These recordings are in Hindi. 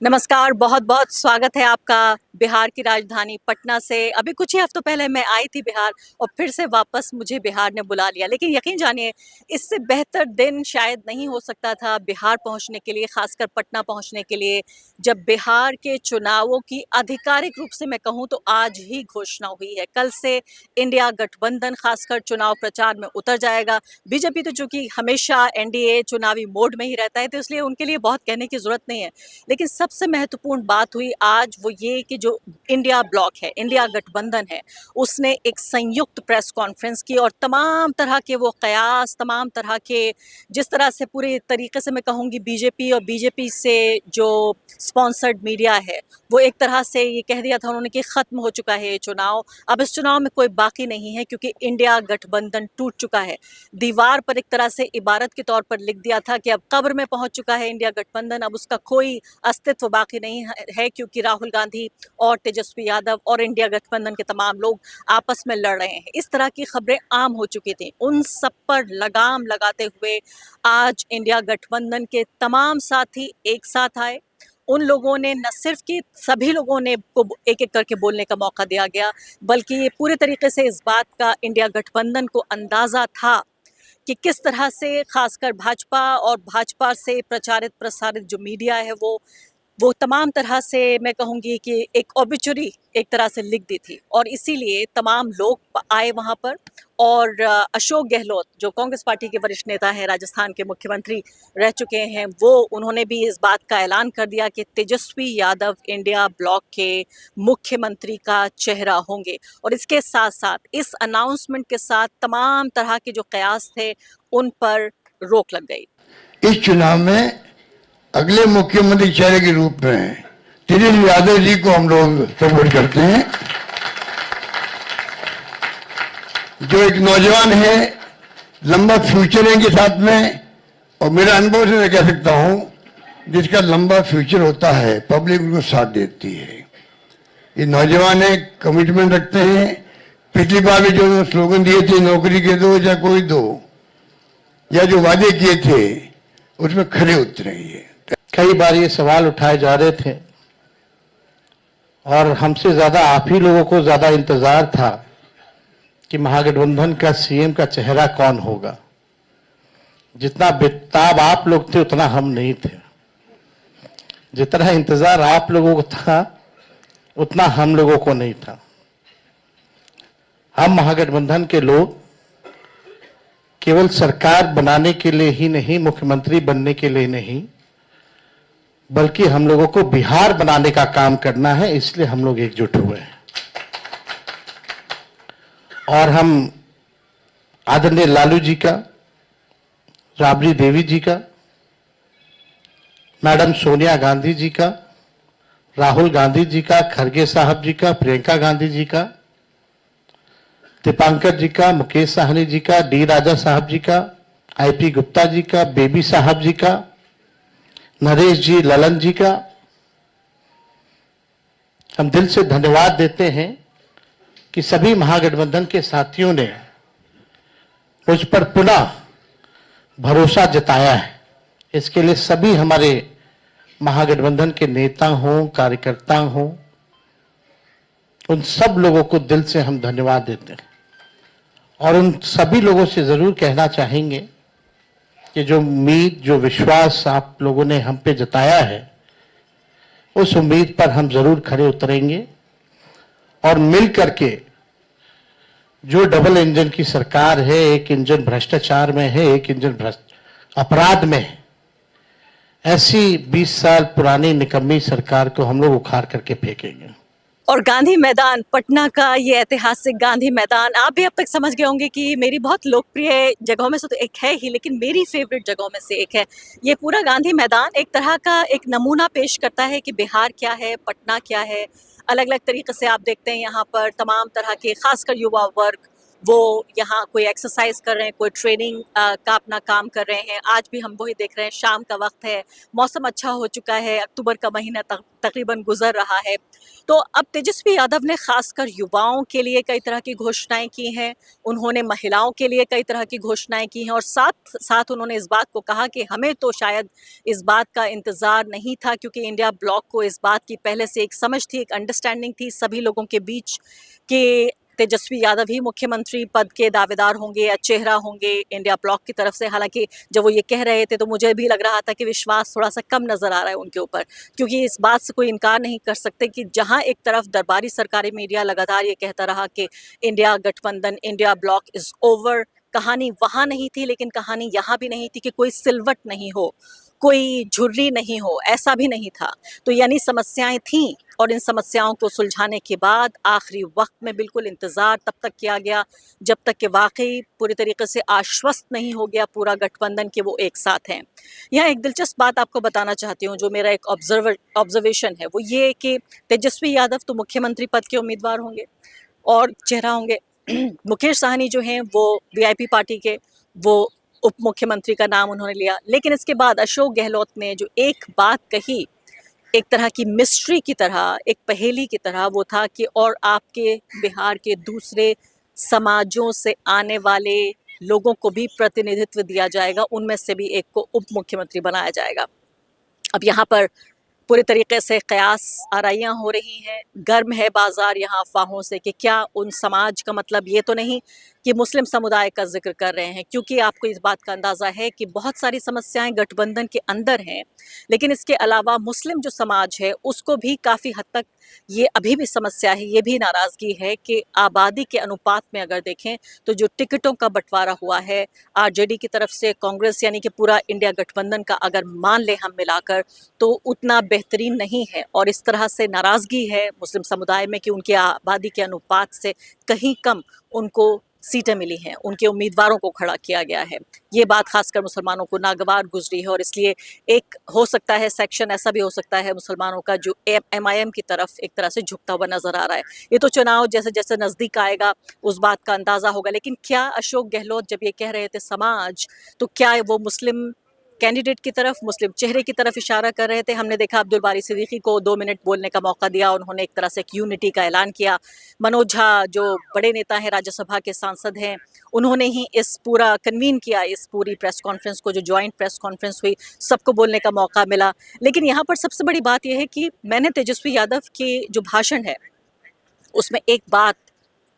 नमस्कार, बहुत-बहुत स्वागत है आपका बिहार की राजधानी पटना से। अभी कुछ ही हफ्तों पहले मैं आई थी बिहार और फिर से वापस मुझे बिहार ने बुला लिया। लेकिन यकीन जानिए, इससे बेहतर दिन शायद नहीं हो सकता था बिहार पहुँचने के लिए, ख़ासकर पटना पहुँचने के लिए, जब बिहार के चुनावों की आधिकारिक रूप से मैं कहूँ तो आज ही घोषणा हुई है। कल से इंडिया गठबंधन ख़ासकर चुनाव प्रचार में उतर जाएगा। बीजेपी तो चूँकि हमेशा एनडीए चुनावी मोड में ही रहता है, तो इसलिए उनके लिए बहुत कहने की ज़रूरत नहीं है। लेकिन सबसे महत्वपूर्ण बात हुई आज वो ये कि जो इंडिया ब्लॉक है, इंडिया गठबंधन है, उसने एक संयुक्त प्रेस कॉन्फ्रेंस की और तमाम तरह के वो कयास, तमाम तरह के जिस तरह से पूरे तरीके से मैं कहूँगी बीजेपी और बीजेपी से जो स्पॉन्सर्ड मीडिया है, वो एक तरह से ये कह दिया था उन्होंने कि ख़त्म हो चुका है ये चुनाव। अब इस चुनाव में कोई बाकी नहीं है क्योंकि इंडिया गठबंधन टूट चुका है। दीवार पर एक तरह से इबारत के तौर पर लिख दिया था कि अब कब्र में पहुँच चुका है इंडिया गठबंधन, अब उसका कोई अस्तित्व बाकी नहीं है क्योंकि राहुल गांधी और तेजस्वी यादव और इंडिया गठबंधन के तमाम लोग आपस में लड़ रहे हैं। इस तरह की खबरें आम हो चुकी थी। उन सब पर लगाम लगाते हुए आज इंडिया गठबंधन के तमाम साथी एक साथ आए। उन लोगों ने न सिर्फ कि सभी लोगों ने को एक-एक करके बोलने का मौका दिया गया, बल्कि ये पूरे तरीके से इस बात का इंडिया गठबंधन को अंदाज़ा था कि किस तरह से खासकर भाजपा और भाजपा से प्रचारित प्रसारित जो मीडिया है वो तमाम तरह से मैं कहूँगी कि एक ऑबिचुरी एक तरह से लिख दी थी और इसीलिए तमाम लोग आए वहाँ पर और अशोक गहलोत जो कांग्रेस पार्टी के वरिष्ठ नेता हैं, राजस्थान के मुख्यमंत्री रह चुके हैं, वो उन्होंने भी इस बात का ऐलान कर दिया कि तेजस्वी यादव इंडिया ब्लॉक के मुख्यमंत्री का चेहरा होंगे और इसके साथ-साथ इस अनाउंसमेंट के साथ तमाम तरह के जो कयास थे, उन पर रोक लग गई। इस चुनाव में अगले मुख्यमंत्री चेहरे के रूप में तेजस्वी यादव जी को हम लोग सपोर्ट करते हैं, जो एक नौजवान है, लंबा फ्यूचर है इनके साथ में। और मेरा अनुभव से मैं कह सकता हूं, जिसका लंबा फ्यूचर होता है पब्लिक उनको साथ देती है। ये नौजवान है, कमिटमेंट रखते हैं। पिछली बार भी जो स्लोगन दिए थे, नौकरी के दो या कोई दो, या जो वादे किए थे उसमें खरे उतरे। कई बार ये सवाल उठाए जा रहे थे और हमसे ज्यादा आप ही लोगों को ज्यादा इंतजार था कि महागठबंधन का सीएम का चेहरा कौन होगा। जितना बेताब आप लोग थे उतना हम नहीं थे। जितना इंतजार आप लोगों को था उतना हम लोगों को नहीं था। हम महागठबंधन के लोग केवल सरकार बनाने के लिए ही नहीं, मुख्यमंत्री बनने के लिए नहीं, बल्कि हम लोगों को बिहार बनाने का काम करना है, इसलिए हम लोग एकजुट हुए हैं। और हम आदरणीय लालू जी का, राबड़ी देवी जी का, मैडम सोनिया गांधी जी का, राहुल गांधी जी का, खरगे साहब जी का, प्रियंका गांधी जी का, दीपांकर जी का, मुकेश साहनी जी का, डी राजा साहब जी का, आईपी गुप्ता जी का, बेबी साहब जी का, नरेश जी, ललन जी का हम दिल से धन्यवाद देते हैं कि सभी महागठबंधन के साथियों ने मुझ पर पुनः भरोसा जताया है। इसके लिए सभी हमारे महागठबंधन के नेता हों, कार्यकर्ता हों, उन सब लोगों को दिल से हम धन्यवाद देते हैं और उन सभी लोगों से जरूर कहना चाहेंगे कि जो उम्मीद, जो विश्वास आप लोगों ने हम पे जताया है, उस उम्मीद पर हम जरूर खरे उतरेंगे और मिल करके जो डबल इंजन की सरकार है, एक इंजन भ्रष्टाचार में है, एक इंजन अपराध में है, ऐसी 20 साल पुरानी निकम्मी सरकार को हम लोग उखाड़ करके फेंकेंगे। और गांधी मैदान, पटना का ये ऐतिहासिक गांधी मैदान, आप भी अब तक समझ गए होंगे कि मेरी बहुत लोकप्रिय जगहों में से तो एक है ही, लेकिन मेरी फेवरेट जगहों में से एक है। ये पूरा गांधी मैदान एक तरह का एक नमूना पेश करता है कि बिहार क्या है, पटना क्या है। अलग अलग तरीके से आप देखते हैं यहाँ पर तमाम तरह के, खासकर युवा वर्ग वो यहाँ कोई एक्सरसाइज कर रहे हैं, कोई ट्रेनिंग का अपना काम कर रहे हैं। आज भी हम वही देख रहे हैं, शाम का वक्त है, मौसम अच्छा हो चुका है, अक्टूबर का महीना तकरीबन गुजर रहा है। तो अब तेजस्वी यादव ने खासकर युवाओं के लिए कई तरह की घोषणाएं की हैं, उन्होंने महिलाओं के लिए कई तरह की घोषणाएं की हैं, और साथ साथ उन्होंने इस बात को कहा कि हमें तो शायद इस बात का इंतज़ार नहीं था, क्योंकि इंडिया ब्लॉक को इस बात की पहले से एक समझ थी, एक अंडरस्टैंडिंग थी सभी लोगों के बीच कि तेजस्वी यादव ही मुख्यमंत्री पद के दावेदार होंगे या चेहरा होंगे इंडिया ब्लॉक की तरफ से। हालांकि जब वो ये कह रहे थे तो मुझे भी लग रहा था कि विश्वास थोड़ा सा कम नज़र आ रहा है उनके ऊपर, क्योंकि इस बात से कोई इनकार नहीं कर सकते कि जहां एक तरफ दरबारी सरकारी मीडिया लगातार ये कहता रहा कि इंडिया गठबंधन, इंडिया ब्लॉक इज ओवर, कहानी वहां नहीं थी, लेकिन कहानी यहाँ भी नहीं थी कि कोई सिलवट नहीं हो, कोई झुर्री नहीं हो, ऐसा भी नहीं था। तो यानी समस्याएं थीं, और इन समस्याओं को सुलझाने के बाद आखिरी वक्त में बिल्कुल इंतज़ार तब तक किया गया जब तक कि वाकई पूरी तरीके से आश्वस्त नहीं हो गया पूरा गठबंधन कि वो एक साथ हैं। यहाँ एक दिलचस्प बात आपको बताना चाहती हूँ, जो मेरा एक ऑब्जर्वेशन है, वो ये कि तेजस्वी यादव तो मुख्यमंत्री पद के उम्मीदवार होंगे और चेहरा होंगे। मुकेश साहनी जो हैं वो वीआईपी पार्टी के, वो उप मुख्यमंत्री का नाम उन्होंने लिया। लेकिन इसके बाद अशोक गहलोत ने जो एक बात कही, एक तरह की मिस्ट्री की तरह, एक पहेली की तरह, वो था कि और आपके बिहार के दूसरे समाजों से आने वाले लोगों को भी प्रतिनिधित्व दिया जाएगा, उनमें से भी एक को उप मुख्यमंत्री बनाया जाएगा। अब यहाँ पर पूरे तरीके से कयास आराइयाँ हो रही हैं, गर्म है बाजार यहाँ अफवाहों से कि क्या उन समाज का मतलब ये तो नहीं कि मुस्लिम समुदाय का जिक्र कर रहे हैं, क्योंकि आपको इस बात का अंदाज़ा है कि बहुत सारी समस्याएं गठबंधन के अंदर हैं, लेकिन इसके अलावा मुस्लिम जो समाज है उसको भी काफ़ी हद तक ये अभी भी समस्या है, ये भी नाराज़गी है कि आबादी के अनुपात में अगर देखें तो जो टिकटों का बंटवारा हुआ है आरजेडी की तरफ से, कांग्रेस यानी कि पूरा इंडिया गठबंधन का अगर मान ले हम मिलाकर, तो उतना बेहतरीन नहीं है। और इस तरह से नाराज़गी है मुस्लिम समुदाय में कि उनकी आबादी के अनुपात से कहीं कम उनको सीटें मिली हैं, उनके उम्मीदवारों को खड़ा किया गया है। ये बात खासकर मुसलमानों को नागवार गुजरी है, और इसलिए एक हो सकता है सेक्शन ऐसा भी हो सकता है मुसलमानों का जो एमआईएम की तरफ एक तरह से झुकता हुआ नजर आ रहा है। ये तो चुनाव जैसे जैसे नज़दीक आएगा उस बात का अंदाज़ा होगा। लेकिन क्या अशोक गहलोत जब ये कह रहे थे समाज, तो क्या वो मुस्लिम कैंडिडेट की तरफ, मुस्लिम चेहरे की तरफ इशारा कर रहे थे? हमने देखा अब्दुल बारी सिद्दीकी को 2 मिनट बोलने का मौका दिया, उन्होंने एक तरह से एक यूनिटी का ऐलान किया। मनोज झा जो बड़े नेता हैं, राज्यसभा के सांसद हैं, उन्होंने ही इस पूरा कन्वीन किया, इस पूरी प्रेस कॉन्फ्रेंस को, जो जॉइंट प्रेस कॉन्फ्रेंस हुई, सबको बोलने का मौका मिला। लेकिन यहाँ पर सबसे बड़ी बात यह है कि मैंने तेजस्वी यादव के जो भाषण है उसमें एक बात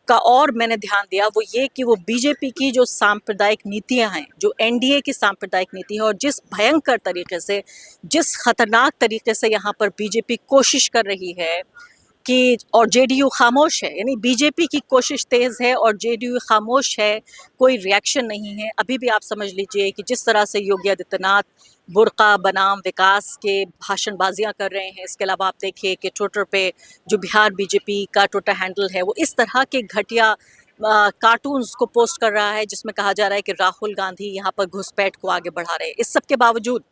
का और मैंने ध्यान दिया, वो ये कि वो बीजेपी की जो सांप्रदायिक नीतियां हैं, जो एनडीए की सांप्रदायिक नीति है, और जिस भयंकर तरीके से, जिस खतरनाक तरीके से यहाँ पर बीजेपी कोशिश कर रही है कि, और जेडीयू खामोश है, यानी बीजेपी की कोशिश तेज है और जेडीयू खामोश है, कोई रिएक्शन नहीं है। अभी भी आप समझ लीजिए कि जिस तरह से योगी आदित्यनाथ बुर्का बनाम विकास के भाषणबाजियां कर रहे हैं, इसके अलावा आप देखिए कि ट्विटर पे जो बिहार बीजेपी का ट्विटर हैंडल है वो इस तरह के घटिया कार्टून्स को पोस्ट कर रहा है जिसमें कहा जा रहा है कि राहुल गांधी यहाँ पर घुसपैठ को आगे बढ़ा रहे हैं। इस सब के बावजूद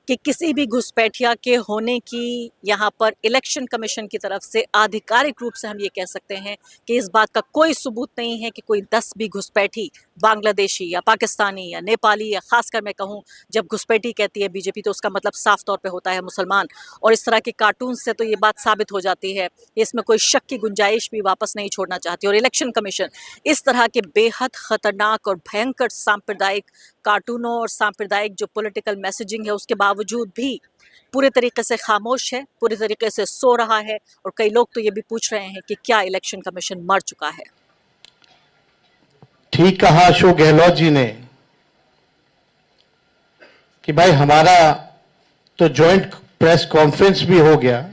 कि किसी भी घुसपैठिया के होने की यहाँ पर इलेक्शन कमीशन की तरफ से आधिकारिक रूप से हम ये कह सकते हैं कि इस बात का कोई सबूत नहीं है कि कोई 10 भी घुसपैठी बांग्लादेशी या पाकिस्तानी या नेपाली, या खासकर मैं कहूँ जब घुसपैठी कहती है बीजेपी तो उसका मतलब साफ तौर पे होता है मुसलमान। और इस तरह के कार्टून से तो ये बात साबित हो जाती है, इसमें कोई शक की गुंजाइश भी वापस नहीं छोड़ना चाहती। और इलेक्शन कमीशन इस तरह के बेहद खतरनाक और भयंकर सांप्रदायिक कार्टूनों और सांप्रदायिक जो पॉलिटिकल मैसेजिंग है उसके बावजूद भी पूरे तरीके से खामोश है, पूरे तरीके से सो रहा है। और कई लोग तो ये भी पूछ रहे हैं कि क्या इलेक्शन कमीशन मर चुका है? ठीक कहा अशोक गहलोत जी ने कि भाई हमारा तो जॉइंट प्रेस कॉन्फ्रेंस भी हो गया,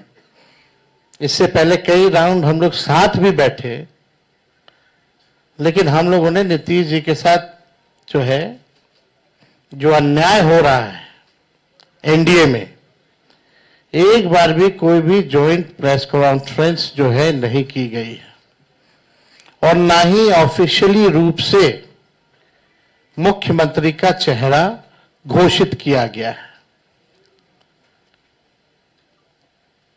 इससे पहले कई राउंड हम लोग साथ भी बैठे, लेकिन हम लोगों ने नीतीश जी के साथ जो है, जो अन्याय हो रहा है एनडीए में, एक बार भी कोई भी जॉइंट प्रेस कॉन्फ्रेंस जो है नहीं की गई है, और ना ही ऑफिशियली रूप से मुख्यमंत्री का चेहरा घोषित किया गया है।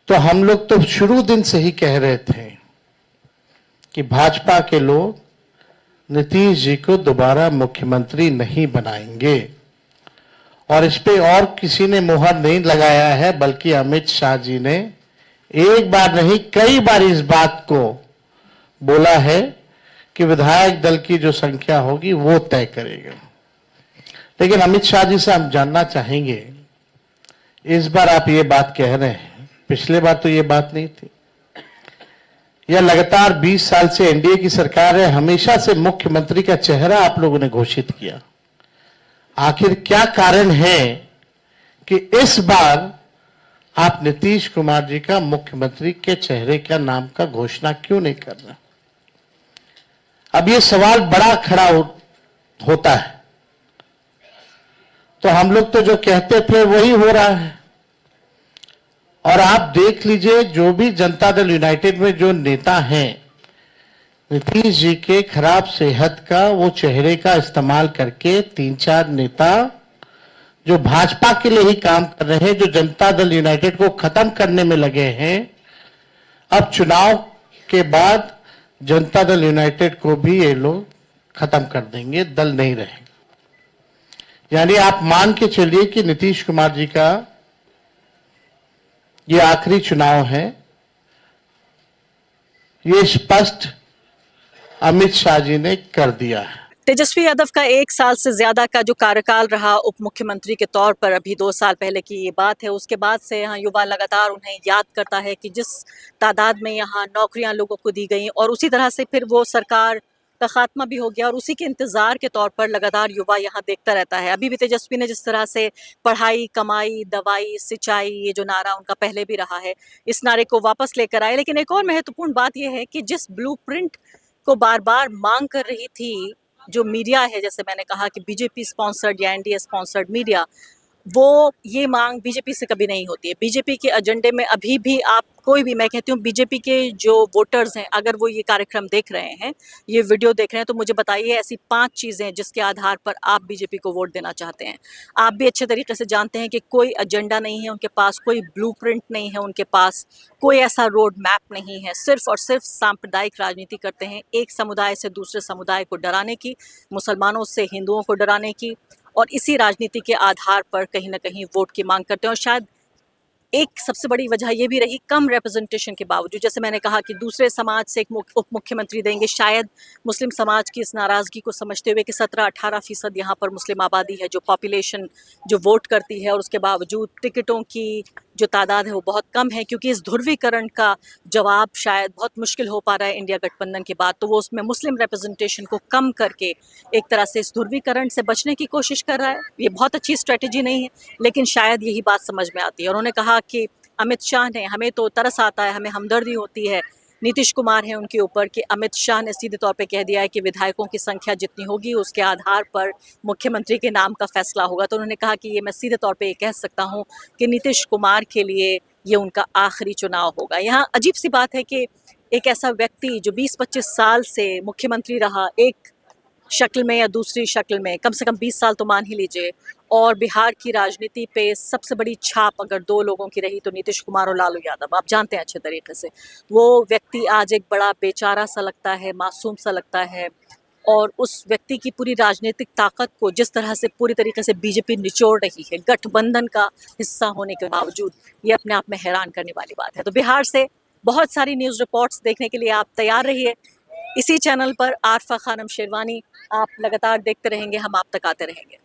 तो हम लोग तो शुरू दिन से ही कह रहे थे कि भाजपा के लोग नीतीश जी को दोबारा मुख्यमंत्री नहीं बनाएंगे। और इस पे और किसी ने मुहर नहीं लगाया है, बल्कि अमित शाह जी ने एक बार नहीं कई बार इस बात को बोला है कि विधायक दल की जो संख्या होगी वो तय करेगा। लेकिन अमित शाह जी से हम जानना चाहेंगे, इस बार आप ये बात कह रहे हैं, पिछले बार तो ये बात नहीं थी। यह लगातार 20 साल से एनडीए की सरकार है, हमेशा से मुख्यमंत्री का चेहरा आप लोगों ने घोषित किया। आखिर क्या कारण है कि इस बार आप नीतीश कुमार जी का मुख्यमंत्री के चेहरे का नाम का घोषणा क्यों नहीं कर रहे? अब ये सवाल बड़ा खड़ा होता है। तो हम लोग तो जो कहते थे वही हो रहा है। और आप देख लीजिए, जो भी जनता दल यूनाइटेड में जो नेता हैं, नीतीश जी के खराब सेहत का वो चेहरे का इस्तेमाल करके 3-4 नेता जो भाजपा के लिए ही काम कर रहे हैं, जो जनता दल यूनाइटेड को खत्म करने में लगे हैं, अब चुनाव के बाद जनता दल यूनाइटेड को भी ये लोग खत्म कर देंगे, दल नहीं रहेंगे। यानी आप मान के चलिए कि नीतीश कुमार जी का ये आखिरी चुनाव है। ये स्पष्ट अमित शाह जी ने कर दिया है। तेजस्वी यादव का 1 साल से ज्यादा का जो कार्यकाल रहा उप मुख्यमंत्री के तौर पर, अभी 2 साल पहले की ये बात है, उसके बाद से यहाँ युवा लगातार उन्हें याद करता है कि जिस तादाद में यहाँ नौकरियां लोगों को दी गई और उसी तरह से फिर वो सरकार का खात्मा भी हो गया और उसी के इंतजार के तौर पर लगातार युवा यहाँ देखता रहता है। अभी भी तेजस्वी ने जिस तरह से पढ़ाई, कमाई, दवाई, सिंचाई, ये जो नारा उनका पहले भी रहा है, इस नारे को वापस लेकर आए। लेकिन एक और महत्वपूर्ण बात यह है कि जिस ब्लूप्रिंट को बार बार मांग कर रही थी जो मीडिया है, जैसे मैंने कहा कि बीजेपी स्पॉन्सर्ड या एनडीए स्पॉन्सर्ड मीडिया, वो ये मांग बीजेपी से कभी नहीं होती है। बीजेपी के एजेंडे में अभी भी आप कोई भी, मैं कहती हूँ बीजेपी के जो वोटर्स हैं, अगर वो ये कार्यक्रम देख रहे हैं, ये वीडियो देख रहे हैं, तो मुझे बताइए ऐसी 5 चीज़ें जिसके आधार पर आप बीजेपी को वोट देना चाहते हैं। आप भी अच्छे तरीके से जानते हैं कि कोई एजेंडा नहीं है उनके पास, कोई ब्लूप्रिंट नहीं है उनके पास, कोई ऐसा रोड मैप नहीं है। सिर्फ और सिर्फ सांप्रदायिक राजनीति करते हैं, एक समुदाय से दूसरे समुदाय को डराने की, मुसलमानों से हिंदुओं को डराने की, और इसी राजनीति के आधार पर कहीं ना कहीं वोट की मांग करते हैं। और शायद एक सबसे बड़ी वजह ये भी रही कम रिप्रेजेंटेशन के बावजूद, जैसे मैंने कहा कि दूसरे समाज से एक उप मुख्यमंत्री देंगे, शायद मुस्लिम समाज की इस नाराज़गी को समझते हुए कि 17-18% यहाँ पर मुस्लिम आबादी है, जो पॉपुलेशन जो वोट करती है, और उसके बावजूद टिकटों की जो तादाद है वो बहुत कम है, क्योंकि इस ध्रुवीकरण का जवाब शायद बहुत मुश्किल हो पा रहा है इंडिया गठबंधन के बाद। तो वो उसमें मुस्लिम रिप्रेजेंटेशन को कम करके एक तरह से इस ध्रुवीकरण से बचने की कोशिश कर रहा है। ये बहुत अच्छी स्ट्रेटेजी नहीं है, लेकिन शायद यही बात समझ में आती है। और उन्होंने कहा कि अमित शाह ने, हमें तो तरस आता है, हमें हमदर्दी होती है नीतीश कुमार है उनके ऊपर, कि अमित शाह ने सीधे तौर पे कह दिया है कि विधायकों की संख्या जितनी होगी उसके आधार पर मुख्यमंत्री के नाम का फैसला होगा। तो उन्होंने कहा कि ये मैं सीधे तौर पे ये कह सकता हूँ कि नीतीश कुमार के लिए ये उनका आखिरी चुनाव होगा। यहाँ अजीब सी बात है कि एक ऐसा व्यक्ति जो 20-25 साल से मुख्यमंत्री रहा, एक शक्ल में या दूसरी शक्ल में, कम से कम 20 साल तो मान ही लीजिए, और बिहार की राजनीति पे सबसे बड़ी छाप अगर 2 लोगों की रही तो नीतीश कुमार और लालू यादव, आप जानते हैं अच्छे तरीके से। वो व्यक्ति आज एक बड़ा बेचारा सा लगता है, मासूम सा लगता है, और उस व्यक्ति की पूरी राजनीतिक ताकत को जिस तरह से पूरी तरीके से बीजेपी निचोड़ रही है गठबंधन का हिस्सा होने के बावजूद, ये अपने आप में हैरान करने वाली बात है। तो बिहार से बहुत सारी न्यूज़ रिपोर्ट्स देखने के लिए आप तैयार रहिए इसी चैनल पर। आरफा खानम शेरवानी, आप लगातार देखते रहेंगे, हम आप तक आते रहेंगे।